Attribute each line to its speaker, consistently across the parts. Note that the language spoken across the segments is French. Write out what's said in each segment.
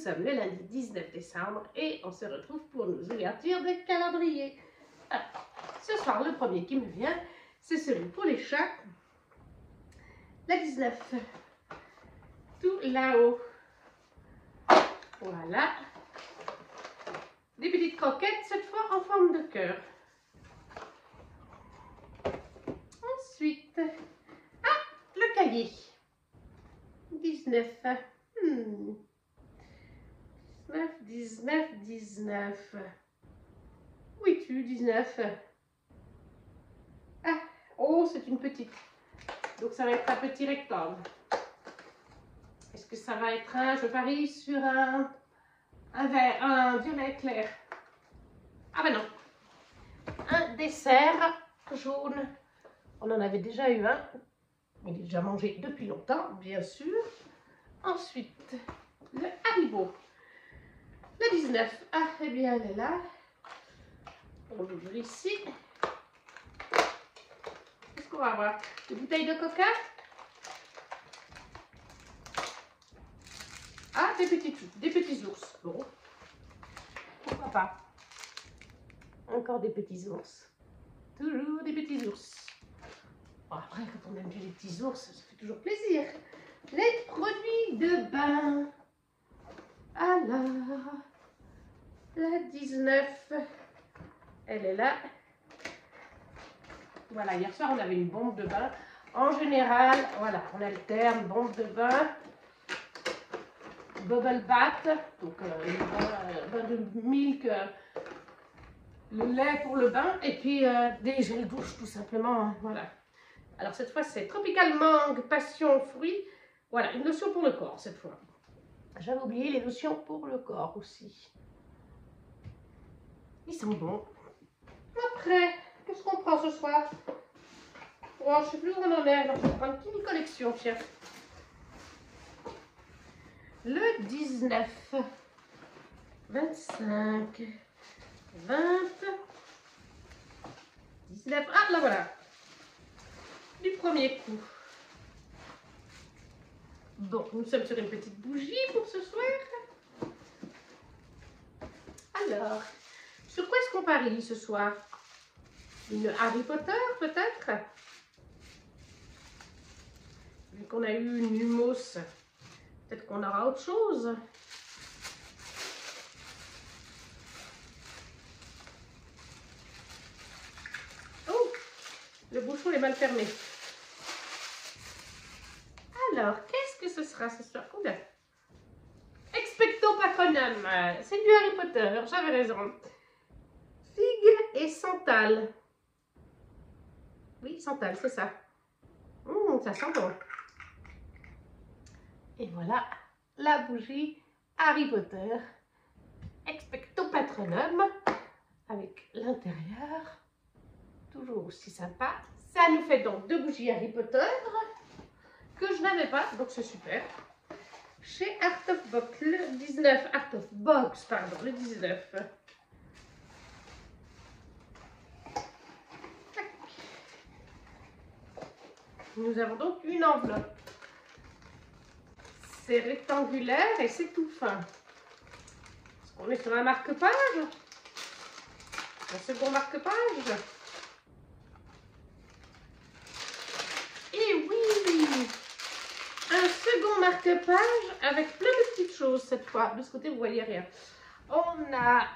Speaker 1: sommes le lundi 19 décembre et on se retrouve pour nos ouvertures de calendrier. Alors, ce soir, le premier qui me vient, c'est celui pour les chats. La 19. Tout là-haut. Voilà. Des petites croquettes, cette fois en forme de cœur. Ensuite, le cahier. 19. 19. Où es-tu, 19? Ah, oh, c'est une petite. Donc, ça va être un petit rectangle. Est-ce que ça va être un, je parie, sur un vert, un violet clair? Ah ben non. Un dessert jaune. On en avait déjà eu un. Il est déjà mangé depuis longtemps, bien sûr. Ensuite, le Haribo. La 19. Ah, eh bien, elle est là. On l'ouvre ici. Qu'est-ce qu'on va avoir? Des bouteilles de coca. Ah, des petits ours. Bon, pourquoi pas. Encore des petits ours. Toujours des petits ours. Bon, après, quand on aime bien les petits ours, ça fait toujours plaisir. Les produits de bain. Alors, la 19, elle est là. Voilà, hier soir, on avait une bombe de bain. En général, voilà, on alterne bombe de bain, bubble bath, donc bain de milk, le lait pour le bain, et puis des gels douche, tout simplement, voilà. Alors, cette fois, c'est Tropical Mangue, Passion, Fruits. Voilà, une lotion pour le corps, cette fois. J'avais oublié les lotions pour le corps aussi. Ils sont bons. Après, qu'est-ce qu'on prend ce soir? Oh, je ne sais plus où on en est. Alors, je vais prendre une petite collection, tiens. Le 19, 25, 20, 19. Ah, là voilà. Du premier coup. Bon, nous sommes sur une petite bougie pour ce soir. Alors, sur quoi est-ce qu'on parie ce soir? Une Harry Potter, peut-être? Vu qu'on a eu une Lumos, peut-être qu'on aura autre chose. Oh, le bouchon est mal fermé. Alors, qu'est-ce que ce sera ce soir? Oula. Expecto Patronum, c'est du Harry Potter, j'avais raison. Figue et santal. Oui, santal, c'est ça. Ça sent bon. Et voilà la bougie Harry Potter Expecto Patronum avec l'intérieur. Toujours aussi sympa. Ça nous fait donc 2 bougies Harry Potter que je n'avais pas, donc c'est super. Chez Art of Box, le 19, Art of Box, pardon, le 19. Tac. Nous avons donc une enveloppe. C'est rectangulaire et c'est tout fin. Est-ce qu'on est sur un marque-page? Un second marque-page? Et oui! Un second marque-page avec plein de petites choses cette fois. De ce côté, vous voyez rien. On a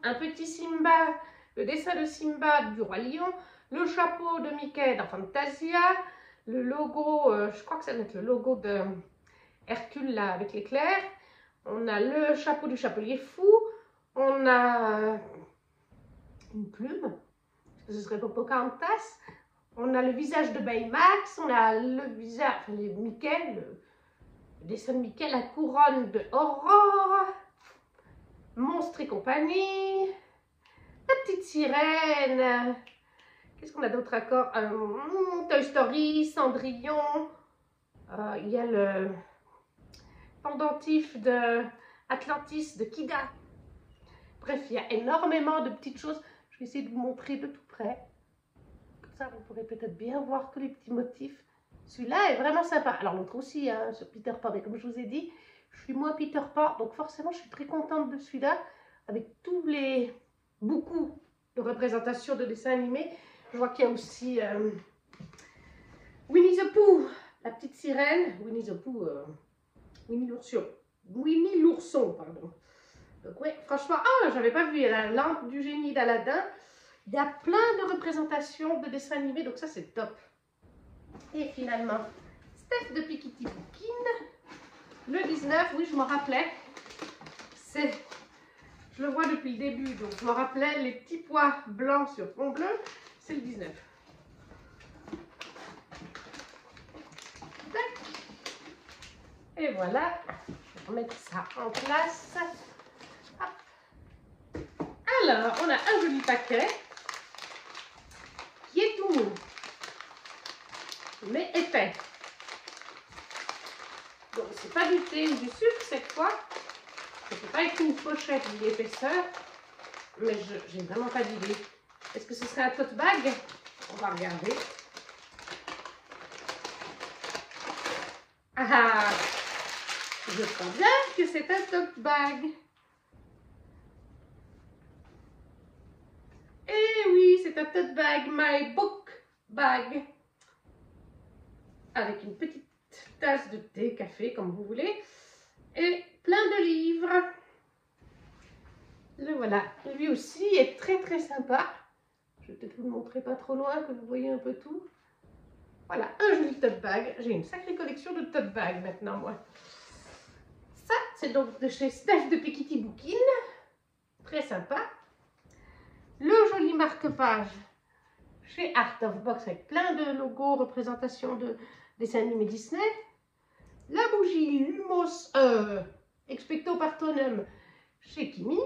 Speaker 1: un petit Simba, le dessin de Simba du Roi Lion, le chapeau de Mickey dans Fantasia, le logo, je crois que ça doit être le logo de Hercule là avec l'éclair. On a le chapeau du chapelier fou. On a une plume, ce serait pour Pocahontas. On a le visage de Baymax, on a le visage, enfin, Mickey, le dessin de Mickey, la couronne de Aurore, Monstre et compagnie, la petite sirène, qu'est-ce qu'on a d'autre encore? Toy Story, Cendrillon, il y a le pendentif de Atlantis, de Kida. Bref, il y a énormément de petites choses. Je vais essayer de vous montrer de tout près. Vous pourrez peut-être bien voir tous les petits motifs. Celui-là est vraiment sympa. Alors l'autre aussi, hein, sur Peter Pan, mais comme je vous ai dit, Je suis moins Peter Pan, donc forcément je suis très contente de celui-là, avec beaucoup de représentations de dessins animés. Je vois qu'il y a aussi Winnie the Pooh, la petite sirène, Winnie the Pooh, Winnie l'ourson, pardon. Donc ouais, franchement, j'avais pas vu la lampe du génie d'Aladin. Il y a plein de représentations de dessins animés, donc ça c'est top. Et finalement, Steph de Pikiti Bookin, le 19, oui je m'en rappelais. Je le vois depuis le début, donc je me rappelais les petits pois blancs sur fond bleu, c'est le 19. Tac. Et voilà, je vais remettre ça en place. Hop. Alors, on a un joli paquet qui est tout mou, mais épais. Donc, c'est pas du thé ou du sucre cette fois. C'est pas avec une pochette d'épaisseur, mais j'ai vraiment pas d'idée. Est-ce que ce serait un tote bag? On va regarder. Ah, je crois bien que c'est un tote bag. Eh oui, c'est un tote bag, my book bag. Avec une petite tasse de thé, café, comme vous voulez. Et plein de livres. Le voilà. Lui aussi est très sympa. Je vais peut-être vous le montrer pas trop loin, que vous voyez un peu tout. Voilà, un joli tote bag. J'ai une sacrée collection de tote bags maintenant, moi. Ça, c'est donc de chez Steph de Pikiti Bookin. Très sympa. Le joli marque-page chez Art of Box avec plein de logos, représentations de dessins animés Disney. La bougie Lumos Expecto Patronum chez Kimi.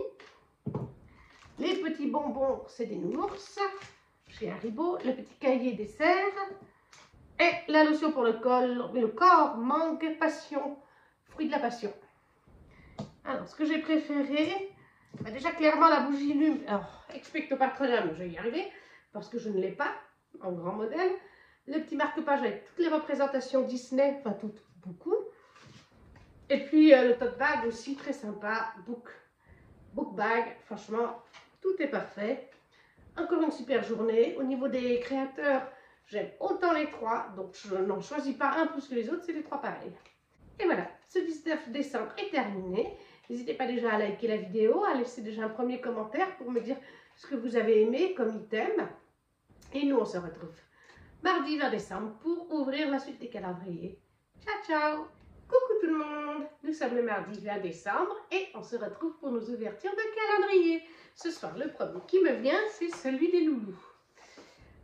Speaker 1: Les petits bonbons, c'est des nounours chez Haribo. Le petit cahier dessert. Et la lotion pour le corps, mangue, passion, fruit de la passion. Alors, ce que j'ai préféré, déjà clairement la bougie Lume, alors Expecto Patronum, je vais y arriver, parce que je ne l'ai pas en grand modèle. Le petit marque-page avec toutes les représentations Disney, enfin toutes, beaucoup. Et puis le tote bag aussi, très sympa, book bag, franchement, tout est parfait. Encore une super journée. Au niveau des créateurs, j'aime autant les trois, donc je n'en choisis pas un plus que les autres, c'est les trois pareils. Et voilà, ce 19 décembre est terminé. N'hésitez pas déjà à liker la vidéo, à laisser déjà un premier commentaire pour me dire ce que vous avez aimé comme item. Et nous, on se retrouve mardi 20 décembre pour ouvrir la suite des calendriers. Ciao, ciao! Coucou tout le monde! Nous sommes le mardi 20 décembre et on se retrouve pour nos ouvertures de calendrier. Ce soir, le premier qui me vient, c'est celui des loulous.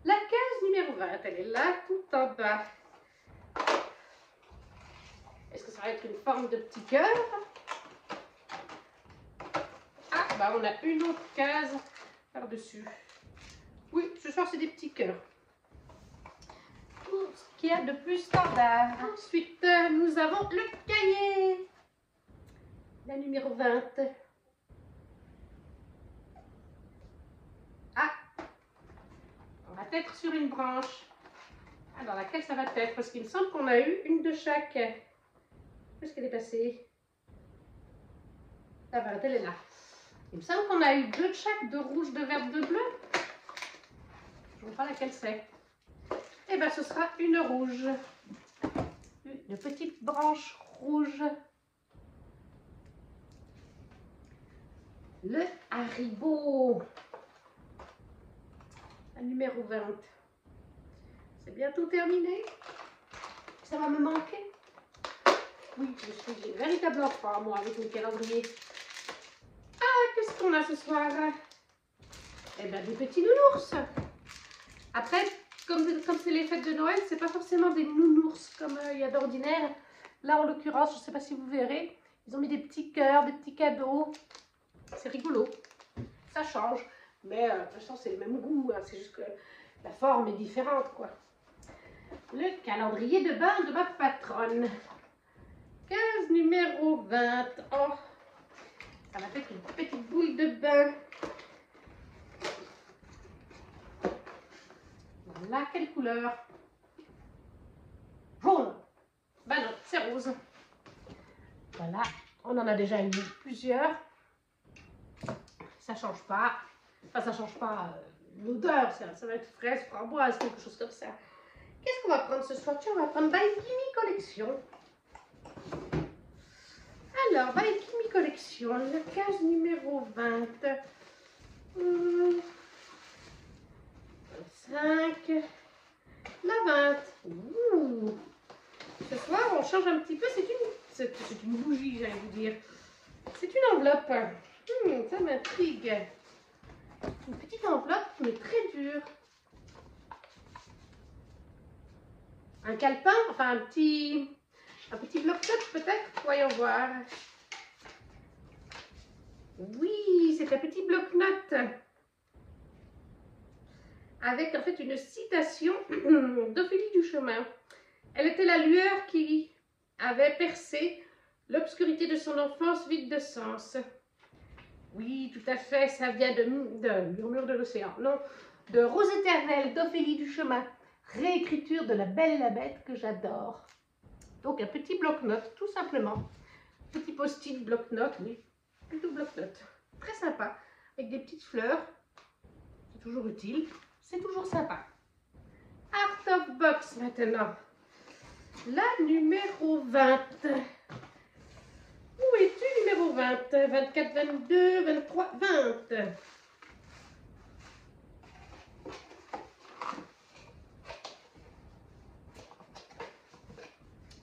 Speaker 1: La case numéro 20, elle est là, tout en bas. Est-ce que ça va être une forme de petit cœur? Ah, bah on a une autre case par-dessus. Oui, ce soir, c'est des petits cœurs. Pour ce qu'il y a de plus standard. Ensuite, nous avons le cahier. La numéro 20. Ah, on va être sur une branche. Ah, dans laquelle ça va être? Parce qu'il me semble qu'on a eu une de chaque. Où est-ce qu'elle est passée? Ah, bah, elle est là. Il me semble qu'on a eu deux de chaque, de rouge, de vert, de bleu. Je ne sais pas laquelle c'est. Et bien, ce sera une rouge. Une petite branche rouge. Le Haribo. La numéro 20. C'est bientôt terminé. Ça va me manquer. Oui, je suis une véritable enfant, moi, avec mon calendrier. Ah, qu'est-ce qu'on a ce soir? Eh bien, des petits nounours. Après, comme c'est les fêtes de Noël, c'est pas forcément des nounours comme il y a d'ordinaire. Là, en l'occurrence, je ne sais pas si vous verrez, ils ont mis des petits cœurs, des petits cadeaux. C'est rigolo. Ça change. Mais de toute façon, c'est le même goût. Hein. C'est juste que la forme est différente, quoi. Le calendrier de bain de ma patronne. 15 numéro 20. Oh, ça va être une petite boule de bain. Voilà, quelle couleur? Jaune. Ben non, c'est rose. Voilà, on en a déjà eu plusieurs. Ça change pas. Enfin, ça change pas l'odeur. Ça va être fraise, framboise, quelque chose comme ça. Qu'est-ce qu'on va prendre ce soir? Tiens, on va prendre By Kimi Collection. Alors, By Kimi Collection, la case numéro 20. 5. La 20. Ouh. Ce soir, on change un petit peu. C'est une bougie, j'allais vous dire. C'est une enveloppe. Ça m'intrigue. Une petite enveloppe, mais très dure. Un calepin, enfin un petit bloc-notes peut-être. Voyons voir. Oui, c'est un petit bloc-notes. Avec en fait une citation d'Ophélie Duchemin. Elle était la lueur qui avait percé l'obscurité de son enfance vide de sens. Oui, tout à fait, ça vient de Murmure de l'océan. Non, de Rose éternelle d'Ophélie Duchemin. Réécriture de La Belle et la Bête que j'adore. Donc un petit bloc-notes, tout simplement. Petit post-it bloc-notes, oui, plutôt bloc-notes. Très sympa, avec des petites fleurs. C'est toujours utile, c'est toujours sympa. Art of Box maintenant. La numéro 20. Où es-tu, numéro 20? 24, 22, 23, 20.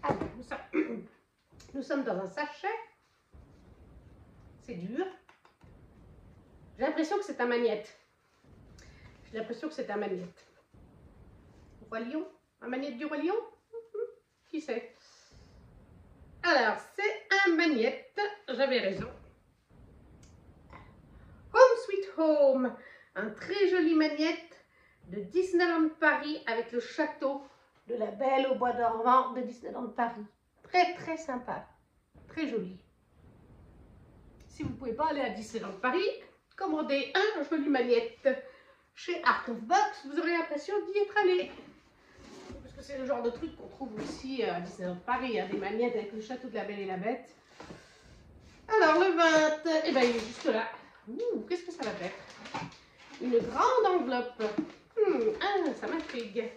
Speaker 1: Alors, nous sommes dans un sachet. C'est dur. J'ai l'impression que c'est un magnète. J'ai l'impression que c'est un magnète. Roi Lion? Un magnète du Roi Lion? Qui sait? Alors, c'est un magnète. J'avais raison. Home Sweet Home. Un très joli magnète de Disneyland Paris avec le château de la Belle au bois dormant de Disneyland Paris. Très, très sympa. Très joli. Si vous ne pouvez pas aller à Disneyland Paris, commandez un joli magnète chez Art of Box. Vous aurez l'impression d'y être allé. Parce que c'est le genre de truc qu'on trouve aussi à Disneyland Paris. Des magnettes avec le château de la Belle et la Bête. Alors, le 20, eh ben, il est juste là. Qu'est-ce que ça va être? Une grande enveloppe. Ça m'intrigue.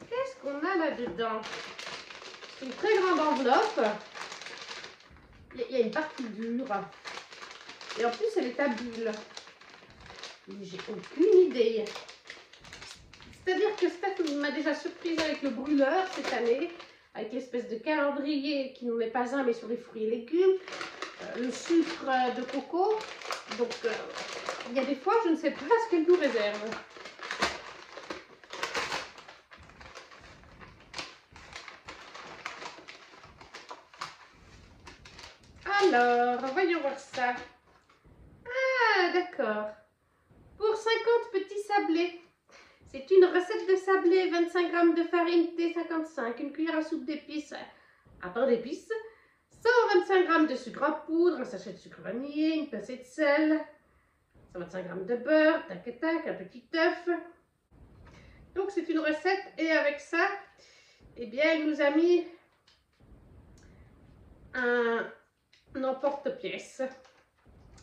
Speaker 1: Qu'est-ce qu'on a là-dedans? C'est une très grande enveloppe. Il y a une partie dure. Et en plus, elle est à bulles. J'ai aucune idée. C'est-à-dire que Steph m'a déjà surprise avec le brûleur cette année, avec l'espèce de calendrier qui n'en est pas un, mais sur les fruits et légumes, le sucre de coco. Donc, il y a des fois, je ne sais pas ce qu'elle nous réserve. Alors, voyons voir ça. Ah, d'accord. Pour 50 petits sablés. C'est une recette de sablé, 25 g de farine T55, une cuillère à soupe d'épices, à pain d'épices, 125 g de sucre en poudre, un sachet de sucre vanillé, une pincée de sel, 125 g de beurre, tac et tac, un petit œuf. Donc c'est une recette et avec ça, eh bien elle nous a mis un emporte-pièce.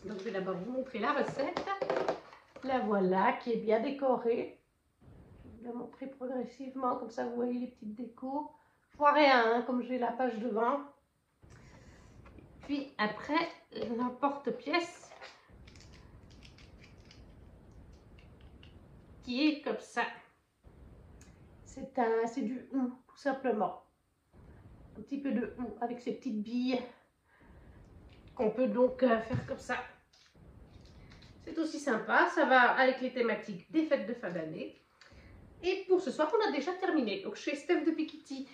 Speaker 1: Donc je vais d'abord vous montrer la recette. La voilà qui est bien décorée. Je vais la montrer progressivement, comme ça vous voyez les petites décos. Je vois rien, comme j'ai la page devant. Puis après, l'emporte-pièce qui est comme ça. C'est du hou, tout simplement. Un petit peu de hou avec ces petites billes qu'on peut donc faire comme ça. C'est aussi sympa, ça va avec les thématiques des fêtes de fin d'année. Et pour ce soir, on a déjà terminé. Donc chez Steph de Pikiti,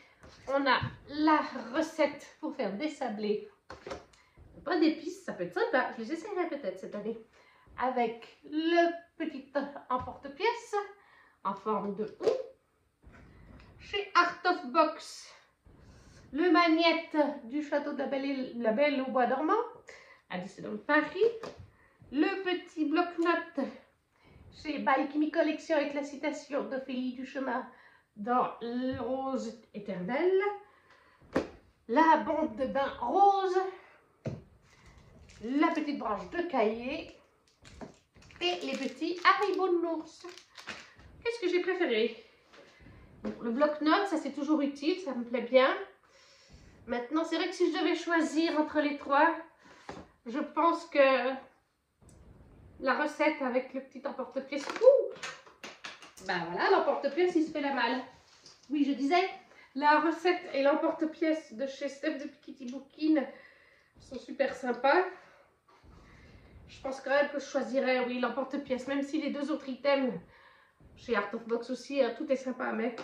Speaker 1: on a la recette pour faire des sablés. Pas d'épices, ça peut être sympa. Je les essaierai peut-être cette année. Avec le petit emporte-pièce en forme de hou. Chez Art of Box, le magnète du château de la Belle au bois dormant à Disneyland Paris. Le petit bloc-notes chez By Kimi Collection avec la citation d'Ophélie Duchemin dans Le Rose éternel. La bande de bain rose. La petite branche de cahier. Et les petits Haribo Nours. Qu'est-ce que j'ai préféré? Le bloc-notes, ça c'est toujours utile, ça me plaît bien. Maintenant, c'est vrai que si je devais choisir entre les trois, je pense que la recette avec le petit emporte-pièce. Ben voilà, l'emporte-pièce, il se fait la malle. Oui, je disais, la recette et l'emporte-pièce de chez Steph de Kitty Bookin sont super sympas. Je pense quand même que je choisirais, oui, l'emporte-pièce, même si les deux autres items, chez Art of Box aussi, tout est sympa, mais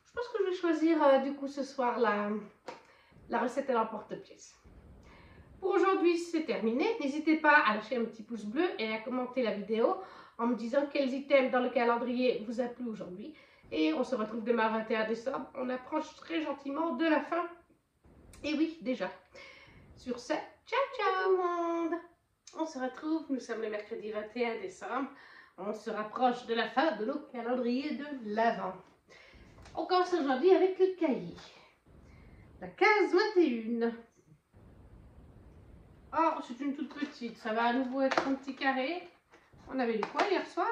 Speaker 1: je pense que je vais choisir du coup ce soir la recette et l'emporte-pièce. Pour aujourd'hui, c'est terminé. N'hésitez pas à lâcher un petit pouce bleu et à commenter la vidéo en me disant quels items dans le calendrier vous a plu aujourd'hui. Et on se retrouve demain 21 décembre. On approche très gentiment de la fin. Et oui, déjà. Sur ce, ciao ciao monde! On se retrouve, nous sommes le mercredi 21 décembre. On se rapproche de la fin de nos calendriers de l'Avent. On commence aujourd'hui avec le cahier. La case 21. Oh, c'est une toute petite. Ça va à nouveau être un petit carré. On avait eu quoi hier soir?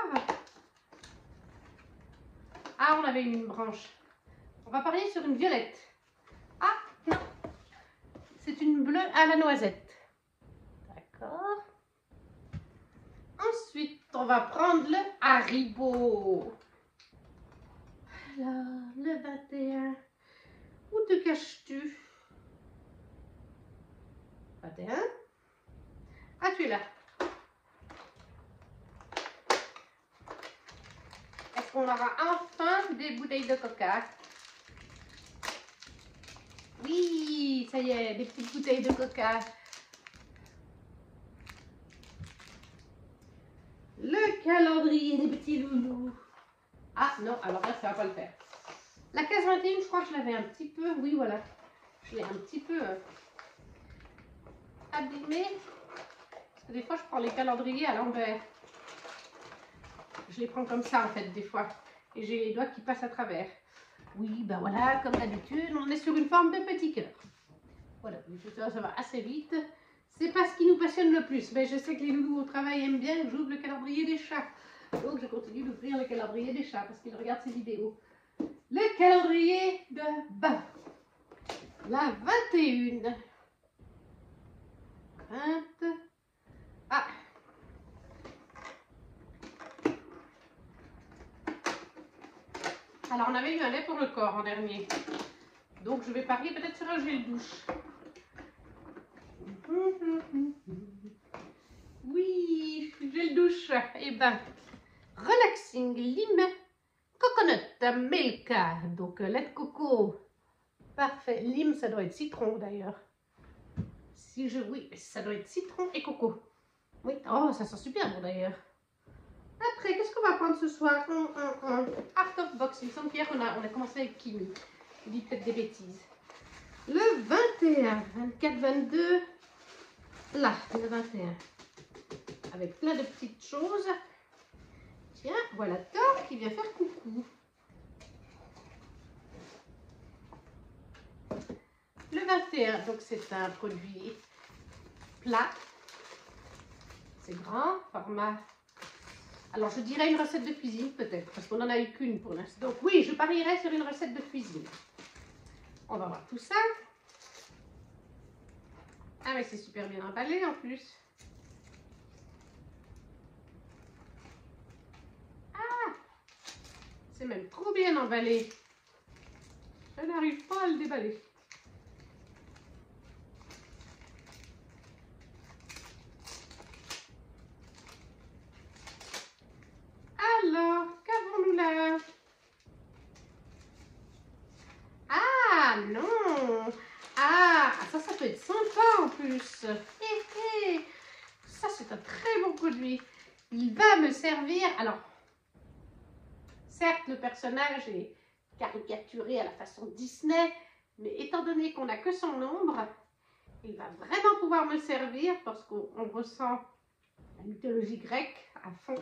Speaker 1: Ah, on avait eu une branche. On va parier sur une violette. Ah, non. C'est une bleue à la noisette. D'accord. Ensuite, on va prendre le Haribo. Alors, le 21. Où te caches-tu? 21. Ah, tu es là. Est-ce qu'on aura enfin des bouteilles de coca? Oui, ça y est, des petites bouteilles de coca. Le calendrier des petits loulous. Ah non, alors là, ça va pas le faire. La case 21, je crois que je l'avais un petit peu, oui, voilà. Je l'ai un petit peu abîmé. Parce que des fois, je prends les calendriers à l'envers. Je les prends comme ça, en fait, des fois. Et j'ai les doigts qui passent à travers. Oui, ben voilà, comme d'habitude, on est sur une forme de petit cœur. Voilà, ça va assez vite. C'est pas ce qui nous passionne le plus, mais je sais que les loulous au travail aiment bien que j'ouvre le calendrier des chats. Donc je continue d'ouvrir le calendrier des chats parce qu'ils regardent ces vidéos. Le calendrier de bain. La 21. 20. Ah. Alors on avait eu un lait pour le corps en dernier. Donc je vais parier peut-être sur un gel douche. Oui, gel douche. Eh ben, relaxing lime, coconut, milk. Donc lait de coco. Parfait. Lime, ça doit être citron d'ailleurs. Oui, ça doit être citron et coco. Oui, oh, ça sent super bon d'ailleurs. Après, qu'est-ce qu'on va prendre ce soir? Art of Box. Il me semble qu'hier, on a commencé avec Kimi. Je dis peut-être des bêtises. Le 21, 24, 22. Là, le 21. Avec plein de petites choses. Tiens, voilà Thor qui vient faire coucou. Le 21, donc c'est un produit plat. C'est grand, format. Alors je dirais une recette de cuisine peut-être, parce qu'on n'en a eu qu'une pour l'instant. Donc oui, je parierais sur une recette de cuisine. On va voir tout ça. Ah mais c'est super bien emballé en plus. Ah, c'est même trop bien emballé. Je n'arrive pas à le déballer. Alors, qu'avons-nous là? Ah non! Ah, ça peut être sympa en plus. Ça, c'est un très bon produit. Il va me servir. Alors, certes, le personnage est caricaturé à la façon Disney, mais étant donné qu'on n'a que son ombre, il va vraiment pouvoir me servir parce qu'on ressent la mythologie grecque à fond.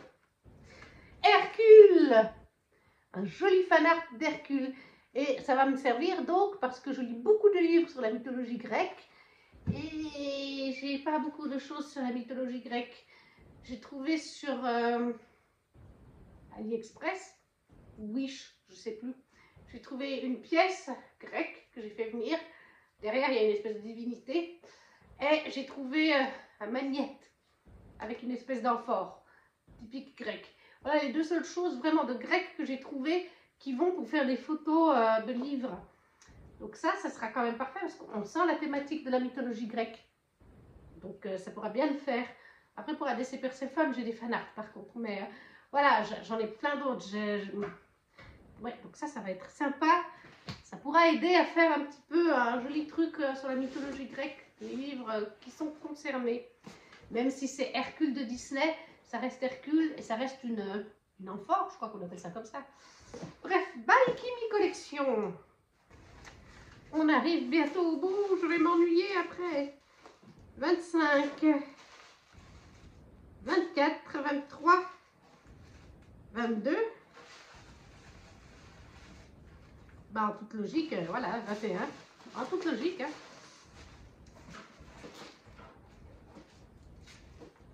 Speaker 1: Hercule. Un joli fan art d'Hercule. Et ça va me servir donc parce que je lis beaucoup de livres sur la mythologie grecque. Et j'ai pas beaucoup de choses sur la mythologie grecque. J'ai trouvé sur AliExpress, Wish, je sais plus. J'ai trouvé une pièce grecque que j'ai fait venir. Derrière, il y a une espèce de divinité. Et j'ai trouvé un magnète avec une espèce d'amphore typique grec. Voilà les deux seules choses vraiment de grec que j'ai trouvées qui vont pour faire des photos de livres. Donc ça sera quand même parfait parce qu'on sent la thématique de la mythologie grecque. Donc ça pourra bien le faire. Après pour ADC Perséphone, j'ai des fanarts par contre. Mais voilà, j'en ai plein d'autres. Ouais, donc ça va être sympa. Ça pourra aider à faire un petit peu un joli truc sur la mythologie grecque. Les livres qui sont concernés. Même si c'est Hercule de Disney, ça reste Hercule et ça reste une amphore, je crois qu'on appelle ça comme ça. Bref, By Kimi Collection. On arrive bientôt au bout, je vais m'ennuyer après. 25, 24, 23, 22. Bah, en toute logique, voilà, 21. En toute logique, hein.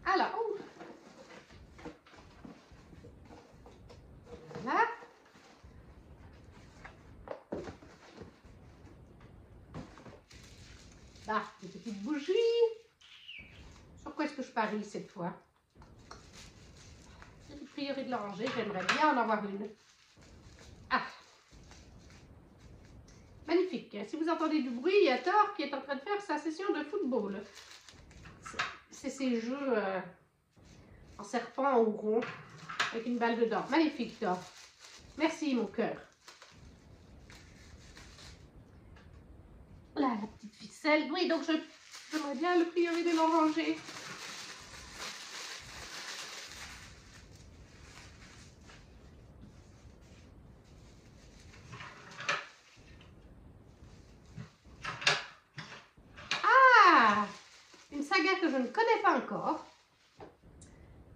Speaker 1: Alors, voilà. Bah, des petites bougies. Sur quoi est-ce que je parie cette fois? Petite priorité de l'oranger, j'aimerais bien en avoir une. Ah, magnifique. Si vous entendez du bruit, il y a Thor qui est en train de faire sa session de football. C'est ces jeux en serpent ou rond avec une balle dedans. Magnifique, Thor. Merci, mon cœur. Là, la petite ficelle. Oui, donc j'aimerais bien le prieuré de l'oranger. Ah, une saga que je ne connais pas encore,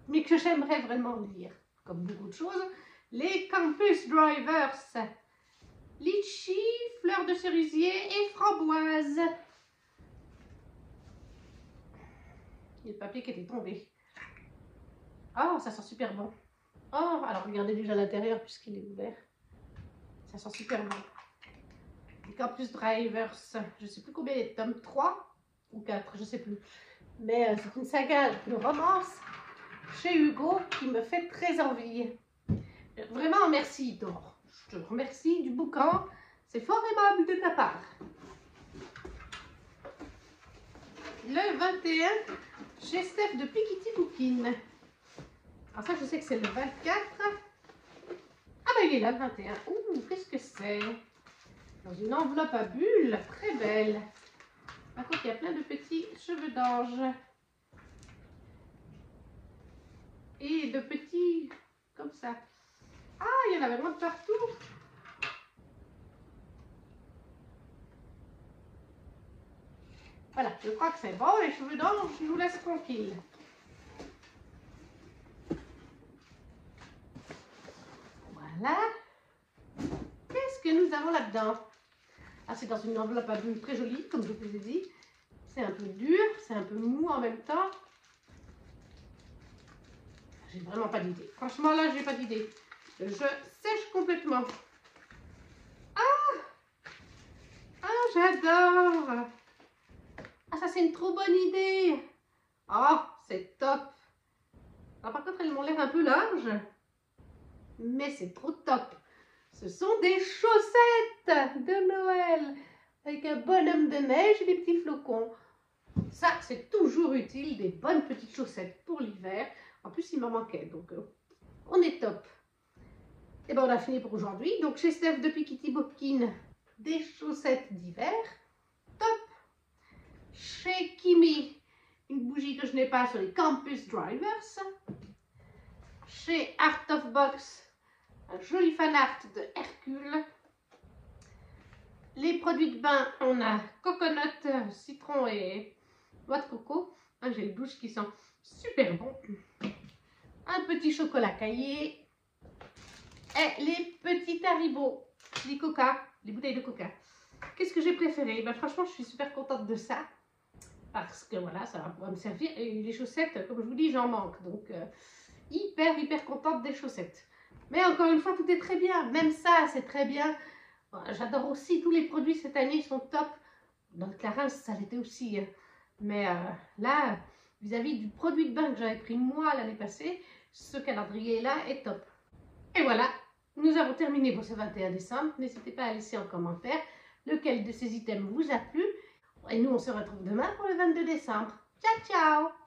Speaker 1: mais que j'aimerais vraiment lire, comme beaucoup de choses. Les Campus Drivers. Litchi, fleurs de cerisier et framboise. Il y a le papier qui était tombé. Oh, ça sent super bon. Oh, alors regardez déjà l'intérieur puisqu'il est ouvert. Ça sent super bon. Les Campus Drivers. Je ne sais plus combien il y a de tomes, 3 ou 4, je ne sais plus. Mais c'est une saga de romance chez Hugo qui me fait très envie. Vraiment, merci, Thor. Je te remercie du boucan. C'est fort aimable de ta part. Le 21, chez Steph de Pikiti Bookin. Alors ça, je sais que c'est le 24. Ah ben, il est là, le 21. Ouh, qu'est-ce que c'est? Dans une enveloppe à bulles, très belle. Par contre, il y a plein de petits cheveux d'ange. Et de petits, comme ça. Ah, il y en avait vraiment de partout. Voilà, je crois que c'est bon. Les cheveux d'ange, je nous laisse tranquille. Voilà. Qu'est-ce que nous avons là-dedans? Ah, c'est dans une enveloppe à bulles très jolie, comme je vous ai dit. C'est un peu dur, c'est un peu mou en même temps. J'ai vraiment pas d'idée. Franchement, là, j'ai pas d'idée. Je sèche complètement. Ah! Ah, j'adore! Ah, ça, c'est une trop bonne idée! Oh, c'est top! Alors, par contre, elles m'ont l'air un peu larges. Mais c'est trop top! Ce sont des chaussettes de Noël avec un bonhomme de neige et des petits flocons. Ça, c'est toujours utile, des bonnes petites chaussettes pour l'hiver. En plus, il m'en manquait, donc on est top. Et bien, on a fini pour aujourd'hui. Donc, chez Steph de Pikiti Bookin, des chaussettes d'hiver. Top. Chez Kimi, une bougie que je n'ai pas sur les Campus Drivers. Chez Art of Box, un joli fan art de Hercule. Les produits de bain, on a coconut, citron et noix de coco. J'ai le douche qui sent super bon. Un petit chocolat caillé. Et les petits Haribo, les Coca, les bouteilles de Coca. Qu'est-ce que j'ai préféré? Ben, franchement, je suis super contente de ça. Parce que voilà, ça va pouvoir me servir. Et les chaussettes, comme je vous dis, j'en manque. Donc, hyper contente des chaussettes. Mais encore une fois, tout est très bien. Même ça, c'est très bien. J'adore aussi tous les produits cette année, ils sont top. Dans le Clarins, ça l'était aussi. Mais là, vis-à-vis du produit de bain que j'avais pris moi l'année passée, ce calendrier-là est top. Et voilà, nous avons terminé pour ce 21 décembre. N'hésitez pas à laisser en commentaire lequel de ces items vous a plu. Et nous, on se retrouve demain pour le 22 décembre. Ciao, ciao!